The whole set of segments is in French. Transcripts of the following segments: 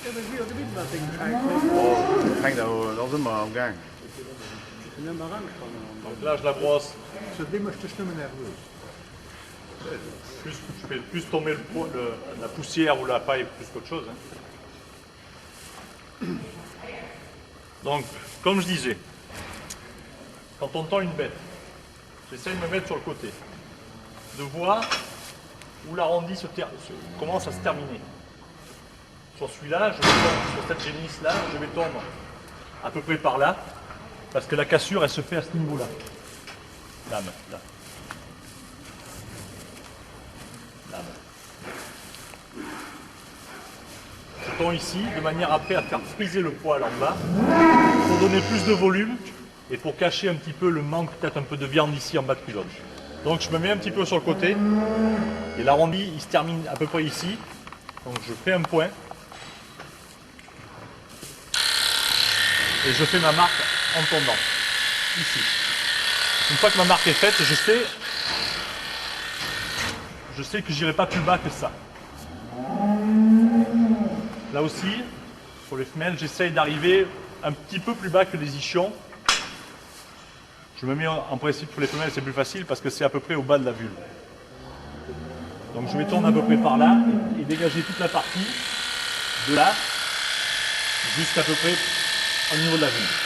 Kijk, dat is een maar omgang. Donc là, je la brosse. Ze dimmen te stemmen nerveus. Je fais plus tomber la poussière ou la paille plus qu'autre chose. Hein. Donc, comme je disais, quand on tend une bête, j'essaie de me mettre sur le côté, de voir où l'arrondi commence à se terminer. Sur celui-là, je vais tondre, sur cette génisse-là, je vais tondre à peu près par là, parce que la cassure, elle se fait à ce niveau-là. Là. Je tends ici, de manière après à faire friser le poil en bas, pour donner plus de volume et pour cacher un petit peu le manque, peut-être un peu de viande ici en bas de culotte. Donc je me mets un petit peu sur le côté, et l'arrondi il se termine à peu près ici. Donc je fais un point, et je fais ma marque en tondant, ici. Une fois que ma marque est faite, je sais que j'irai pas plus bas que ça. Là aussi, pour les femelles, j'essaye d'arriver un petit peu plus bas que les ischions. Je me mets en principe pour les femelles, c'est plus facile parce que c'est à peu près au bas de la vulve. Donc je vais tourner à peu près par là et dégager toute la partie de là jusqu'à peu près au niveau de la vulve.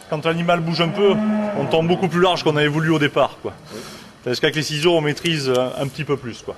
Quand l'animal bouge un peu, on tombe beaucoup plus large qu'on avait voulu au départ, quoi. Parce qu'avec les ciseaux, on maîtrise un petit peu plus, quoi.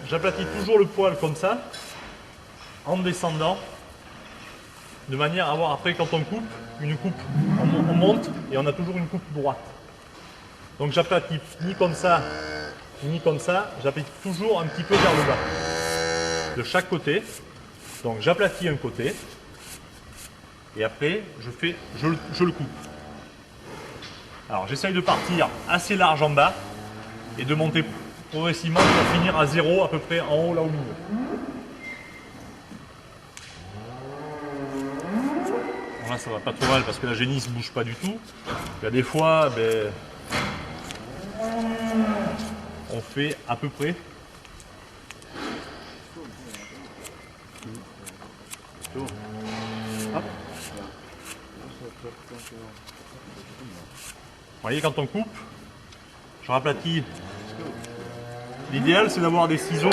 J'aplatis toujours le poil comme ça, en descendant, de manière à avoir après quand on coupe, une coupe, on monte et on a toujours une coupe droite. Donc j'aplatis ni comme ça, j'aplatis toujours un petit peu vers le bas, de chaque côté. Donc j'aplatis un côté, et après je le coupe. Alors j'essaye de partir assez large en bas, et de monter progressivement pour finir à zéro à peu près en haut là au milieu. Bon, là ça va pas trop mal parce que la génisse ne bouge pas du tout. Il y a des fois on fait à peu près. Hop. Vous voyez quand on coupe, je raplatis. L'idéal c'est d'avoir des ciseaux.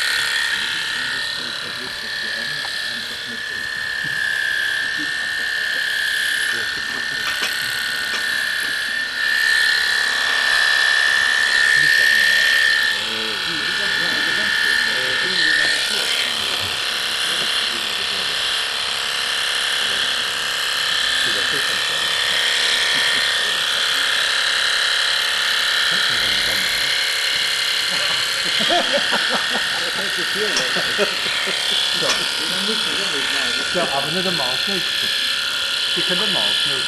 Aber nicht der Maus nicht. Die können der Maus nicht.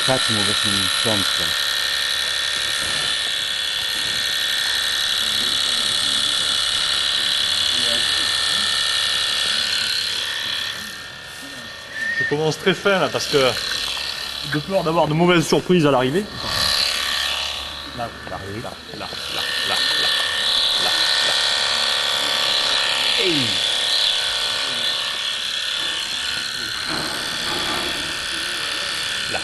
praten we met een Frans. Je commence très fin là parce que de peur d'avoir de mauvaises surprises à l'arrivée. Là, là, là, là, là, là, là, là. Hey. Là.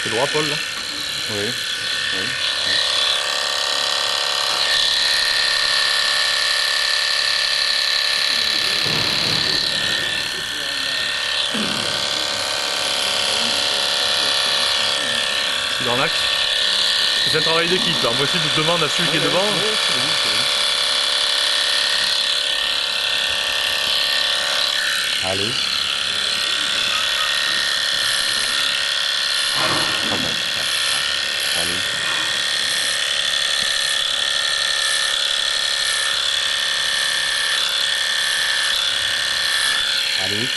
C'est droit, Paul, là? Oui. Oui. C'est dans l'axe. C'est un travail d'équipe. Moi aussi, je demande à celui qui est devant. Allez. Allez. Allez.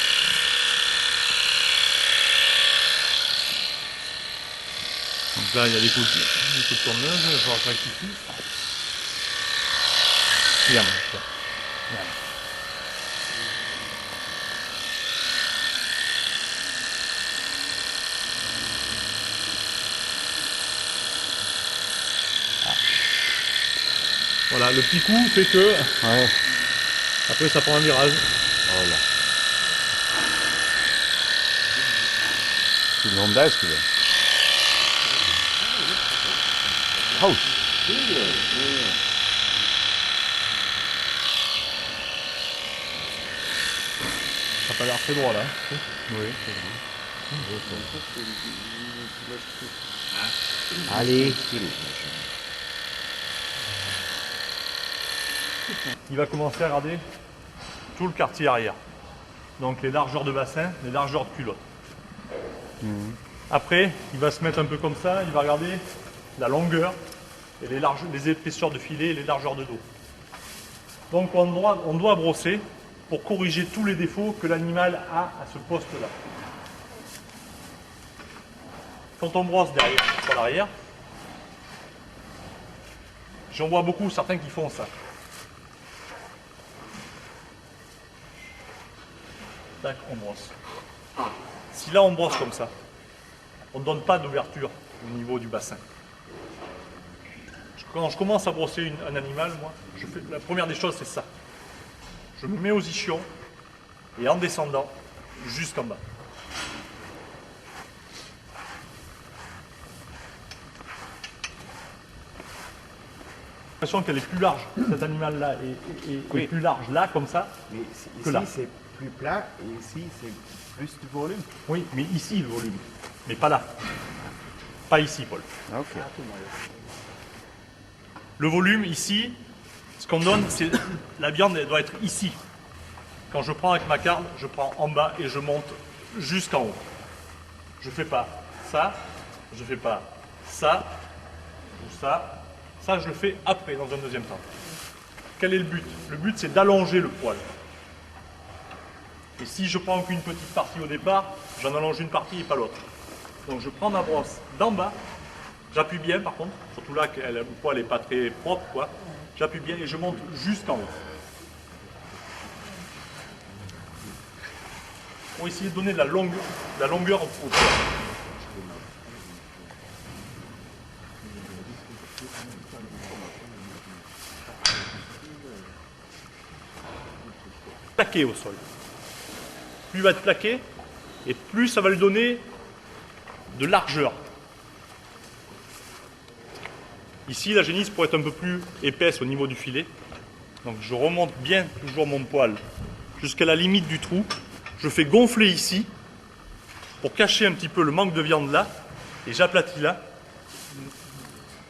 Donc là, il y a des coups de tourneuse, il va falloir que je rectifie. Regarde, regarde. Voilà, le petit coup fait que Ouais. après ça prend un virage. Voilà. C'est une Honda, ce que là. Oh. Ça n'a pas l'air très droit là. Oui, c'est vrai. Allez. Il va commencer à regarder tout le quartier arrière. Donc les largeurs de bassin, les largeurs de culotte. Après, il va se mettre un peu comme ça, il va regarder la longueur et les épaisseurs de filet et les largeurs de dos. Donc on doit brosser pour corriger tous les défauts que l'animal a à ce poste-là. Quand on brosse derrière, sur l'arrière, j'en vois beaucoup certains qui font ça. Tac, on brosse. Si là on brosse comme ça, on ne donne pas d'ouverture au niveau du bassin. Quand je commence à brosser un animal, moi, la première des choses c'est ça. Je me mets aux ischions et en descendant jusqu'en bas. J'ai l'impression qu'elle est plus large, cet animal-là est plus large là, comme ça, Mais que là. ici, c'est plus plat et ici, c'est plus de volume. Oui, mais ici le volume, mais pas là. Pas ici, Paul. Ok. Le volume ici, ce qu'on donne, c'est la viande, elle doit être ici. Quand je prends avec ma carne, je prends en bas et je monte jusqu'en haut. Je fais pas ça, je fais pas ça ou ça. Ça, je le fais après, dans un deuxième temps. Quel est le but? Le but, c'est d'allonger le poil. Et si je prends qu'une petite partie au départ, j'en allonge une partie et pas l'autre. Donc je prends ma brosse d'en bas, j'appuie bien par contre, surtout là que le poil n'est pas très propre, quoi. J'appuie bien et je monte jusqu'en haut. Pour essayer de donner de la longueur au poil. Plaqué au sol. Plus il va être plaqué, et plus ça va lui donner de largeur. Ici, la génisse pourrait être un peu plus épaisse au niveau du filet. Donc je remonte bien toujours mon poil jusqu'à la limite du trou. Je fais gonfler ici pour cacher un petit peu le manque de viande là, et j'aplatis là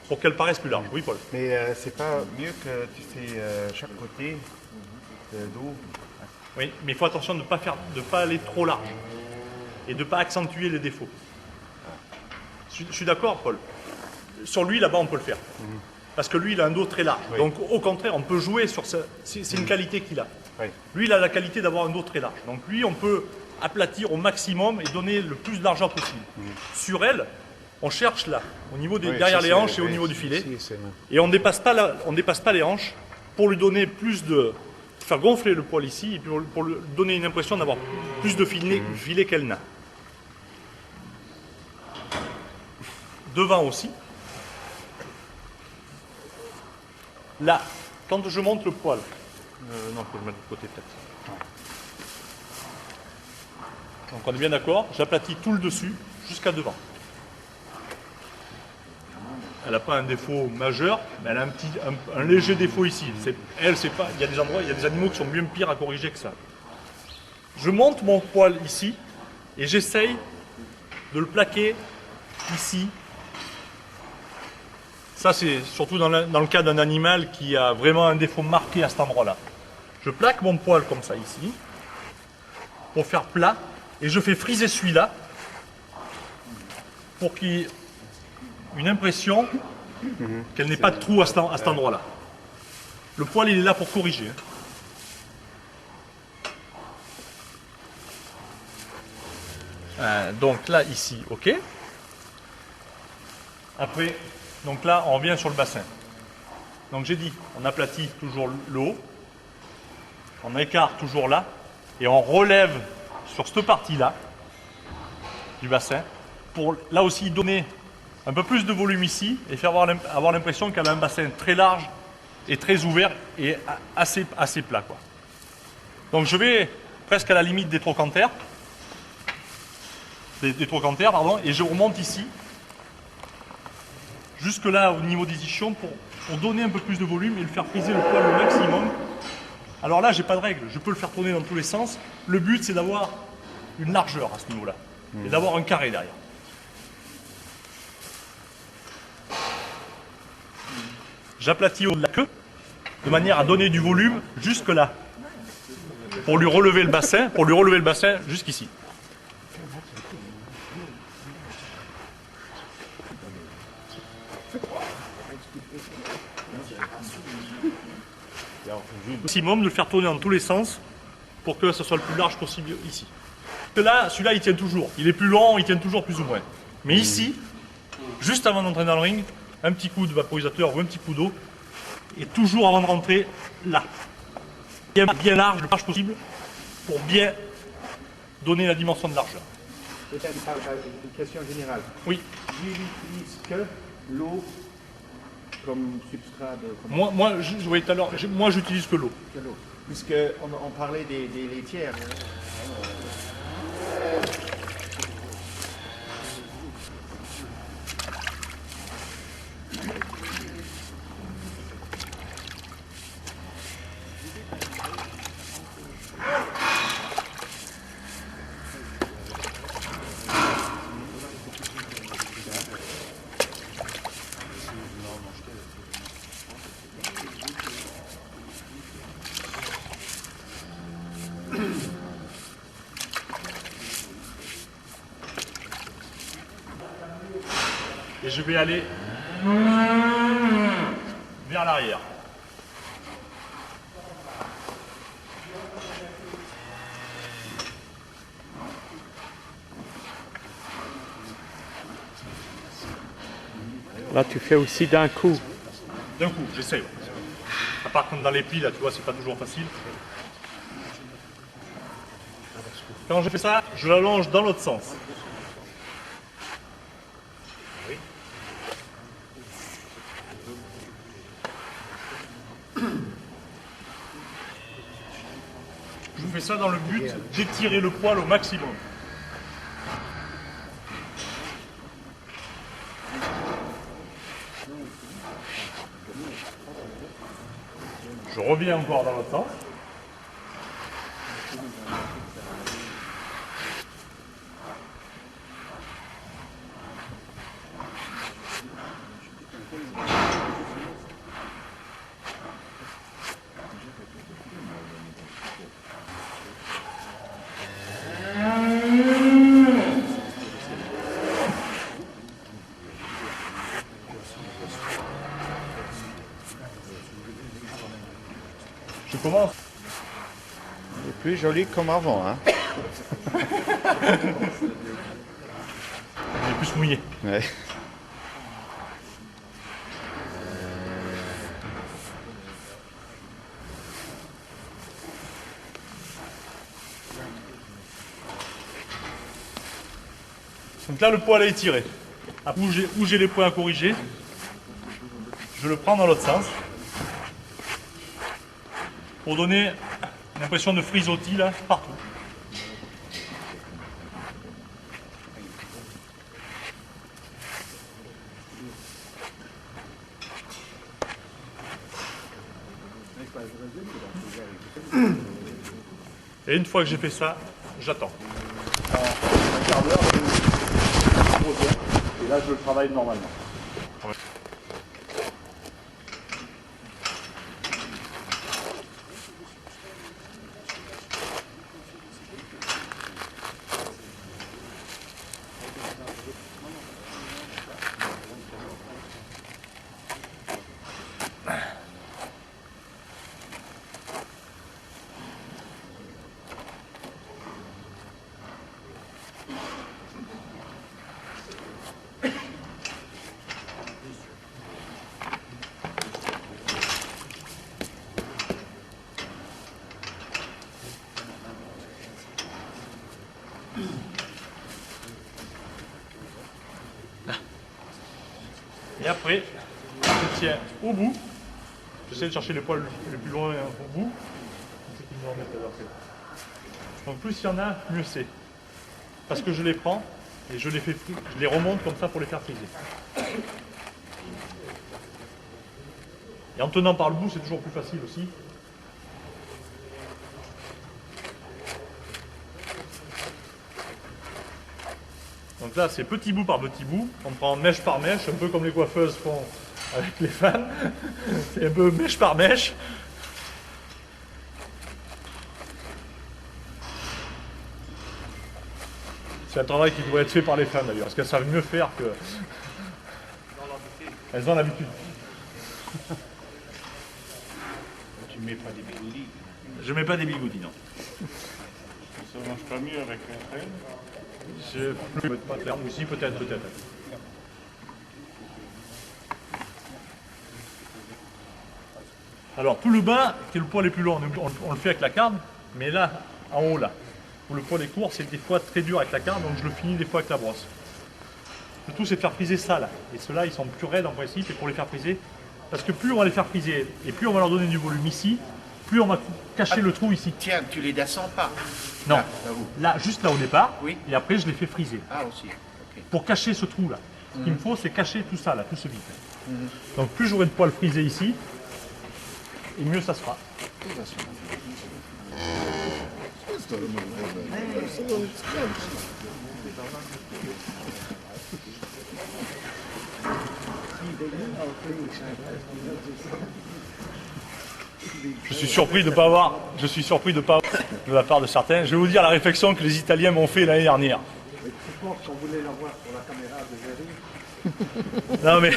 pour qu'elle paraisse plus large. Oui, Paul. Mais c'est pas mieux que tu fais chaque côté de dos. Oui, mais il faut attention de ne pas aller trop large et de ne pas accentuer les défauts. Je suis d'accord, Paul. sur lui, là-bas, on peut le faire. Parce que lui, il a un dos très large. Oui. Donc, au contraire, on peut jouer sur ça. C'est une qualité qu'il a. Oui. Lui, il a la qualité d'avoir un dos très large. Donc, lui, on peut aplatir au maximum et donner le plus d'argent possible. Sur elle, on cherche là, au niveau des, Oui, derrière ça, les c'est- hanches et au oui, niveau du filet. si, c'est- Et on dépasse pas les hanches pour lui donner plus de... faire gonfler le poil ici et puis pour lui donner une impression d'avoir plus de filet qu'elle n'a. Devant aussi. Là, quand je monte le poil, non, faut le mettre de côté peut-être. Donc on est bien d'accord, j'aplatis tout le dessus jusqu'à devant. Elle n'a pas un défaut majeur, mais elle a un léger défaut ici. C'est pas. Il y a des endroits, il y a des animaux qui sont bien pires à corriger que ça. Je monte mon poil ici et j'essaye de le plaquer ici. Ça, c'est surtout dans le cas d'un animal qui a vraiment un défaut marqué à cet endroit-là. Je plaque mon poil comme ça ici pour faire plat et je fais friser celui-là pour qu'il y ait une impression qu'elle n'ait pas de trou à cet endroit-là. Le poil, il est là pour corriger. Donc là, ici, ok. Après, donc là, on revient sur le bassin. Donc j'ai dit, on aplatit toujours le haut, on écarte toujours là, et on relève sur cette partie-là du bassin, pour là aussi donner un peu plus de volume ici, et faire avoir l'impression qu'elle a un bassin très large, et très ouvert, et assez plat, quoi. Donc je vais presque à la limite des trochantères, pardon, et je remonte ici, jusque là au niveau des ischions pour donner un peu plus de volume et le faire friser le poil au maximum. Alors là, j'ai pas de règle, je peux le faire tourner dans tous les sens. Le but, c'est d'avoir une largeur à ce niveau-là et d'avoir un carré derrière. J'aplatis au de la queue de manière à donner du volume jusque là pour lui relever le bassin jusqu'ici. Maximum de le faire tourner dans tous les sens pour que ça soit le plus large possible ici. Là, celui-là, il tient toujours. Il est plus long, il tient toujours plus ou moins. Mais ici, juste avant d'entrer dans le ring, un petit coup de vaporisateur ou un petit coup d'eau, et toujours avant de rentrer, là. Bien large, le plus large possible, pour bien donner la dimension de largeur. Peut-être une question générale. Oui. Tu n'utilises que l'eau comme substrat de... Oui, tout à l'heure, moi, j'utilise que l'eau. Que l'eau. Puisqu'on parlait des laitières. Et je vais aller vers l'arrière. Là, tu fais aussi d'un coup. D'un coup, j'essaie. À part comme dans les plis, là, tu vois, c'est pas toujours facile. Quand je fais ça, je l'allonge dans l'autre sens. Je fais ça dans le but d'étirer le poil au maximum. Je reviens encore dans l'autre sens. Je commence. Il est plus joli comme avant. Hein. Il est plus mouillé. Ouais. Donc là, le poil est étiré. Où j'ai les points à corriger, je le prends dans l'autre sens pour donner une impression de frisottis là, partout. Et une fois que j'ai fait ça, j'attends. Un quart d'heure, et là je le travaille normalement. Et après, je tiens au bout. J'essaie de chercher les poils le plus loin au bout. Donc plus il y en a, mieux c'est. Parce que je les prends et je les remonte comme ça pour les faire friser. Et en tenant par le bout, c'est toujours plus facile aussi. Donc là, c'est petit bout par petit bout. On prend mèche par mèche, un peu comme les coiffeuses font avec les femmes. C'est un peu mèche par mèche. C'est un travail qui doit être fait par les femmes d'ailleurs, parce qu'elles savent mieux faire que... Elles ont l'habitude. Tu mets pas des bigoudis. Je mets pas des bigoudis, non. Ça marche pas mieux avec un crème. Je peux pas faire aussi, peut-être. Alors tout le bas, qui est le poil les plus long, on le fait avec la carne, mais là, en haut là, où le poil est court, c'est des fois très dur avec la carne, donc je le finis des fois avec la brosse. Le tout c'est de faire friser ça là, et ceux-là ils sont plus raides en principe, et pour les faire friser, parce que plus on va les faire friser, et plus on va leur donner du volume ici, plus on va cacher le trou ici. Tiens, tu les descends pas. Non, Là où? là, juste là au départ, Oui. et après je les fais friser. Ah aussi. Ok. Pour cacher ce trou là. Ce qu'il me faut, c'est cacher tout ça là, tout ce vide. Donc plus j'aurai de poils frisés ici, et mieux ça sera. Je suis surpris de ne pas avoir, de la part de certains. Je vais vous dire la réflexion que les Italiens m'ont fait l'année dernière. Non mais,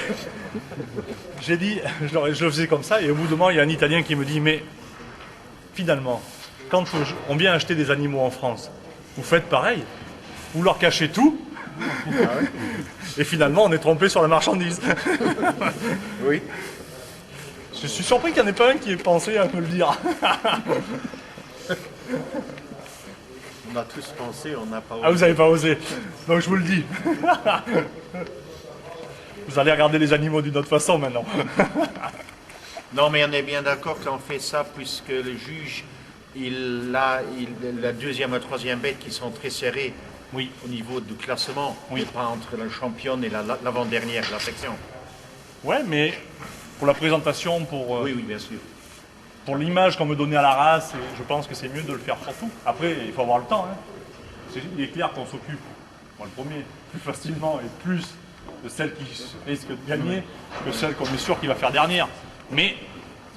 j'ai dit, je le faisais comme ça, et au bout d'un moment, il y a un Italien qui me dit, mais finalement, quand on vient acheter des animaux en France, vous faites pareil, vous leur cachez tout, et finalement, on est trompé sur la marchandise. Oui. Je suis surpris qu'il n'y en ait pas un qui ait pensé à me le dire. On a tous pensé, on n'a pas osé. Ah, vous n'avez pas osé. Donc je vous le dis. Vous allez regarder les animaux d'une autre façon maintenant. Non, mais on est bien d'accord qu'on fait ça puisque le juge, la deuxième et troisième bête qui sont très serrées Oui. au niveau du classement, Oui. et pas entre la championne et l'avant-dernière de la section. Ouais, mais pour la présentation, pour Oui, bien sûr. pour l'image qu'on me donnait à la race, je pense que c'est mieux de le faire pour tout. Après, il faut avoir le temps. Hein. Il est clair qu'on s'occupe, moi le premier, plus facilement et plus de celle qui risque de gagner que celle qu'on est sûr qu'il va faire dernière. Mais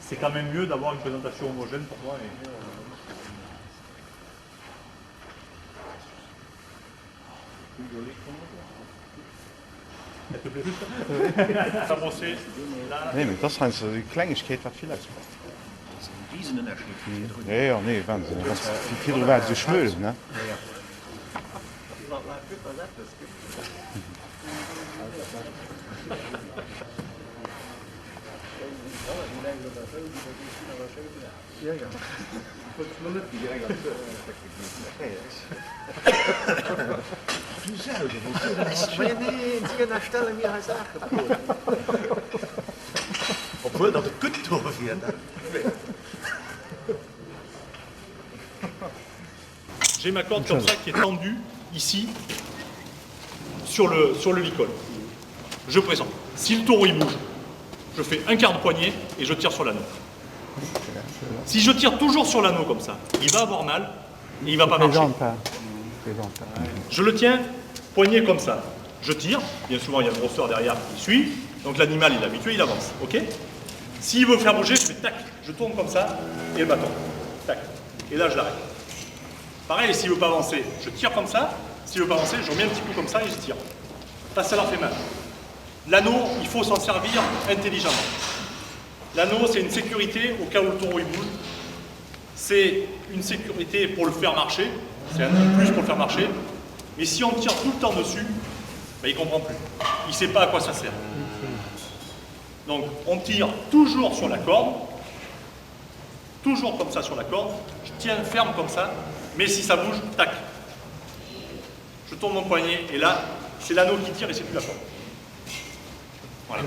c'est quand même mieux d'avoir une présentation homogène pour moi. Het te plaît plus ça? Ça brossé, là. Nee, maar dat zijn zo die kleinigheid wat veel uitspakt. Ja, nee, Wahnsinn. Was viel war zu schmöden, ne? Stelle mir als aangeboten. Obwohl dat de kut doorviert. J'ai ma corde comme ça qui est tendue ici sur le licol. Je présente. Si le taureau il bouge, je fais un quart de poignet et je tire sur l'anneau. Si je tire toujours sur l'anneau comme ça, il va avoir mal et il va pas marcher. Je le tiens, poignet comme ça. Je tire, bien souvent il y a le grosseur derrière qui suit, donc l'animal il est habitué, il avance, ok? S'il veut faire bouger, je fais tac, je tourne comme ça, et le bâton, tac, et là je l'arrête. Pareil, s'il veut pas avancer, je tire comme ça, s'il veut pas avancer, je remets un petit coup comme ça et je tire. Ça leur fait mal. L'anneau, il faut s'en servir intelligemment. L'anneau, c'est une sécurité au cas où le taureau il bouge. C'est une sécurité pour le faire marcher, c'est un plus pour le faire marcher, mais si on tire tout le temps dessus, ben, il ne comprend plus. Il ne sait pas à quoi ça sert. Donc on tire toujours sur la corde, toujours comme ça sur la corde, je tiens ferme comme ça, mais si ça bouge, tac. Je tourne mon poignet et là, c'est l'anneau qui tire et c'est plus la corde. Voilà.